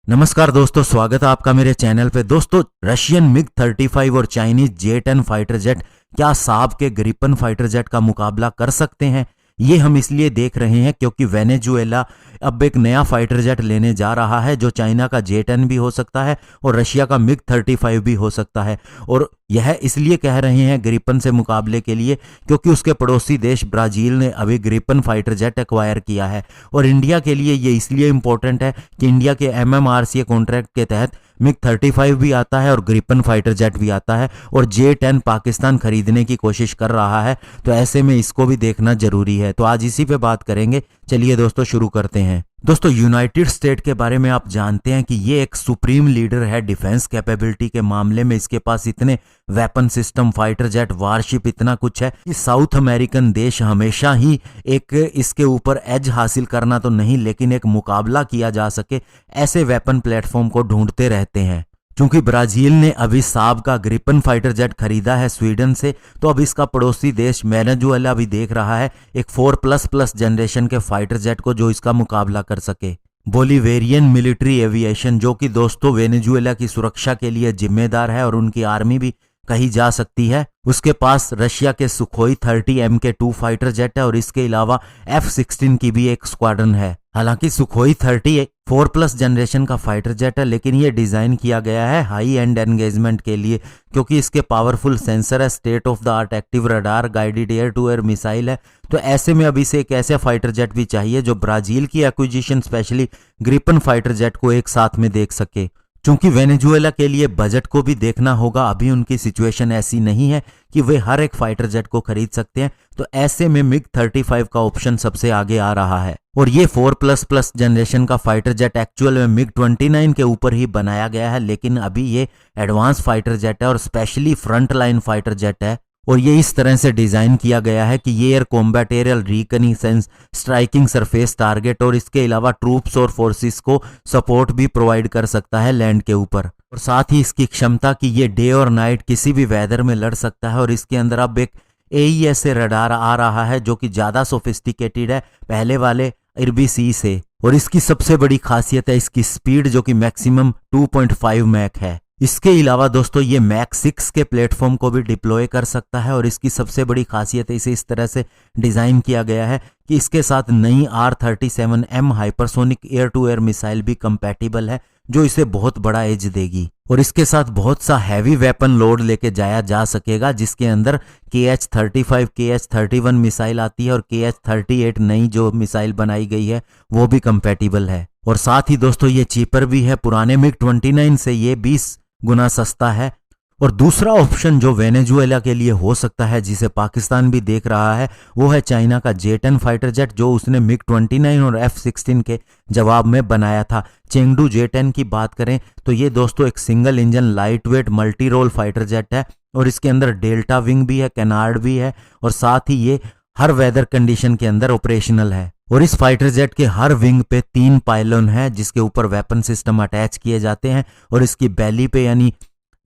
नमस्कार दोस्तों, स्वागत है आपका मेरे चैनल पे। दोस्तों, रशियन मिग 35 और चाइनीज J-10 फाइटर जेट क्या साब के ग्रिपन फाइटर जेट का मुकाबला कर सकते हैं? ये हम इसलिए देख रहे हैं क्योंकि वेनेजुएला अब एक नया फाइटर जेट लेने जा रहा है जो चाइना का J-10 भी हो सकता है और रशिया का मिग 35 भी हो सकता है। और यह इसलिए कह रहे हैं ग्रिपन से मुकाबले के लिए क्योंकि उसके पड़ोसी देश ब्राजील ने अभी ग्रिपन फाइटर जेट एक्वायर किया है। और इंडिया के लिए ये इसलिए इंपॉर्टेंट है कि इंडिया के MMRCA कॉन्ट्रैक्ट के तहत मिग 35 भी आता है और ग्रिपन फाइटर जेट भी आता है और J-10 पाकिस्तान खरीदने की कोशिश कर रहा है, तो ऐसे में इसको भी देखना जरूरी है। तो आज इसी पे बात करेंगे। चलिए दोस्तों शुरू करते हैं। दोस्तों, यूनाइटेड स्टेट के बारे में आप जानते हैं कि ये एक सुप्रीम लीडर है डिफेंस कैपेबिलिटी के मामले में। इसके पास इतने weapon system, fighter jet, warship, इतना कुछ है कि साउथ अमेरिकन देश हमेशा ही एक इसके ऊपर एज हासिल करना तो नहीं लेकिन एक मुकाबला किया जा सके ऐसे वेपन प्लेटफॉर्म को ढूंढते रहते हैं। चूंकि ब्राजील ने अभी साब का ग्रिपन फाइटर जेट खरीदा है स्वीडन से, तो अब इसका पड़ोसी देश वेनेजुएला भी देख रहा है एक 4++ जनरेशन के फाइटर जेट को जो इसका मुकाबला कर सके। बोलिवेरियन मिलिट्री एविएशन, जो कि दोस्तों वेनेजुएला की सुरक्षा के लिए जिम्मेदार है और उनकी आर्मी भी कही जा सकती है, उसके पास रशिया के सुखोई 30 Mk2 फाइटर जेट है और इसके अलावा F-16 की भी एक स्क्वाड्रन है। हालांकि सुखोई 30 4+ जनरेशन का फाइटर जेट है, लेकिन ये डिजाइन किया गया है हाई एंड एंगेजमेंट के लिए क्योंकि इसके पावरफुल सेंसर है, state of the art active radar, guided air to air missile है। तो ऐसे में अभी से एक ऐसे फाइटर जेट भी चाहिए जो ब्राजील की acquisition specially Gripen fighter jet को एक साथ में देख सके। चूंकि वेनेजुएला के लिए बजट को भी देखना होगा, अभी उनकी सिचुएशन ऐसी नहीं है कि वे हर एक फाइटर जेट को खरीद सकते हैं, तो ऐसे में मिग 35 का ऑप्शन सबसे आगे आ रहा है। और ये 4++ जनरेशन का फाइटर जेट एक्चुअल में मिग 29 के ऊपर ही बनाया गया है, लेकिन अभी ये एडवांस फाइटर जेट है और specially front line fighter jet है। और ये इस तरह से डिजाइन किया गया है कि ये air combat, aerial reconnaissance, striking surface target और इसके अलावा ट्रूप्स और फोर्सेस को सपोर्ट भी प्रोवाइड कर सकता है लैंड के ऊपर। और साथ ही इसकी क्षमता कि ये डे और नाइट किसी भी वेदर में लड़ सकता है। और इसके अंदर अब एक AES रडार आ रहा है जो कि ज्यादा सोफिस्टिकेटेड है पहले वाले IRBC से। और इसकी सबसे बड़ी खासियत है इसकी स्पीड जो कि मैक्सिमम 2.5 मैक है। इसके अलावा दोस्तों ये मैक 6 के प्लेटफॉर्म को भी डिप्लॉय कर सकता है और इसकी सबसे बड़ी खासियत है इसे इस तरह से डिजाइन किया गया है कि इसके साथ नई R-37M hypersonic air to air missile भी कंपैटिबल है जो इसे बहुत बड़ा एज देगी। और इसके साथ बहुत सा हैवी वेपन लोड लेके जाया जा सकेगा जिसके अंदर KH-35, KH-31 मिसाइल आती है और KH-38 नई जो मिसाइल बनाई गई है वो भी कंपैटिबल है। और साथ ही दोस्तों ये चीपर भी है, पुराने मिग 29 से ये 20 गुना सस्ता है। और दूसरा ऑप्शन जो वेनेजुएला के लिए हो सकता है जिसे पाकिस्तान भी देख रहा है वो है चाइना का J-10 फाइटर जेट जो उसने मिग 29 और F-16 के जवाब में बनाया था। चेंगडू J-10 की बात करें तो ये दोस्तों एक single engine lightweight multi role fighter jet है और इसके अंदर डेल्टा विंग भी है, कैनार्ड भी है और साथ ही ये हर वेदर कंडीशन के अंदर ऑपरेशनल है। और इस फाइटर जेट के हर विंग पे 3 पायलोन है जिसके ऊपर वेपन सिस्टम अटैच किए जाते हैं और इसकी बैली पे यानी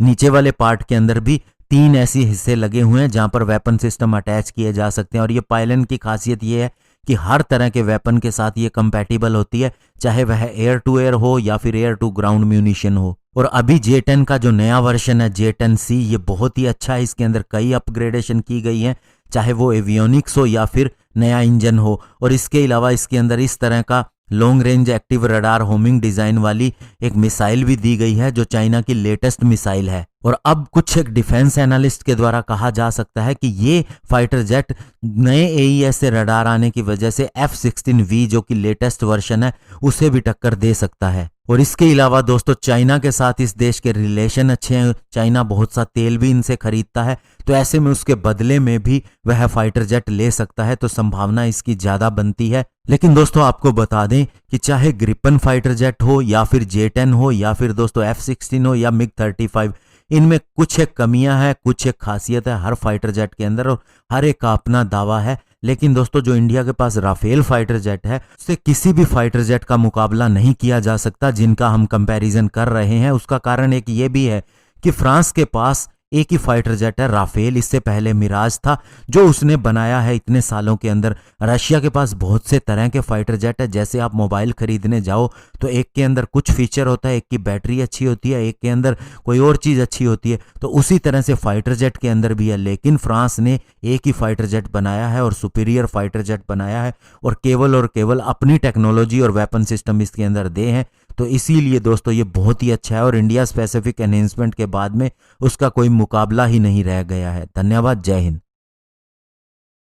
नीचे वाले पार्ट के अंदर भी 3 ऐसे हिस्से लगे हुए हैं जहां पर वेपन सिस्टम अटैच किए जा सकते हैं। और ये पायलन की खासियत ये है कि हर तरह के वेपन के साथ ये कंपैटिबल होती है, चाहे वह एयर टू एयर हो या फिर एयर टू ग्राउंड म्यूनिशन हो। और अभी J-10 का जो नया वर्जन है J-10C ये बहुत ही अच्छा है। इसके अंदर कई अपग्रेडेशन की गई हैं, चाहे वो एवियोनिक्स हो या फिर नया इंजन हो। और इसके अलावा इसके अंदर इस तरह का long range active radar homing design वाली एक मिसाइल भी दी गई है जो चाइना की लेटेस्ट मिसाइल है। और अब कुछ एक डिफेंस एनालिस्ट के द्वारा कहा जा सकता है कि ये फाइटर जेट नए AES से रडार आने की वजह से F-16V जो कि लेटेस्ट वर्जन है उसे भी टक्कर दे सकता है। और इसके अलावा दोस्तों चाइना के साथ इस देश के रिलेशन अच्छे हैं, चाइना बहुत सा तेल भी इनसे खरीदता है, तो ऐसे में उसके बदले में भी वह फाइटर जेट ले सकता है, तो संभावना इसकी ज्यादा बनती है। लेकिन दोस्तों आपको बता दें कि चाहे ग्रिपन फाइटर जेट हो या फिर J-10 हो या फिर दोस्तों F-16 हो या मिग 35, इनमें कुछ एक कमियां हैं, कुछ एक खासियत है हर फाइटर जेट के अंदर और हर एक का अपना दावा है। लेकिन दोस्तों जो इंडिया के पास राफेल फाइटर जेट है उससे किसी भी फाइटर जेट का मुकाबला नहीं किया जा सकता जिनका हम कंपैरिजन कर रहे हैं। उसका कारण एक ये भी है कि फ्रांस के पास एक ही फाइटर जेट है राफेल, इससे पहले मिराज था जो उसने बनाया है इतने सालों के अंदर। रशिया के पास बहुत से तरह के फाइटर जेट है। जैसे आप मोबाइल खरीदने जाओ तो एक के अंदर कुछ फीचर होता है, एक की बैटरी अच्छी होती है, एक के अंदर कोई और चीज़ अच्छी होती है, तो उसी तरह से फाइटर जेट के अंदर भी है। लेकिन फ्रांस ने एक ही फाइटर जेट बनाया है और सुपीरियर फाइटर जेट बनाया है, और केवल अपनी टेक्नोलॉजी और वेपन सिस्टम इसके अंदर दे हैं। तो इसीलिए दोस्तों ये बहुत ही अच्छा है और इंडिया स्पेसिफिक एनहेंसमेंट के बाद में उसका कोई मुकाबला ही नहीं रह गया है। धन्यवाद, जय हिंद।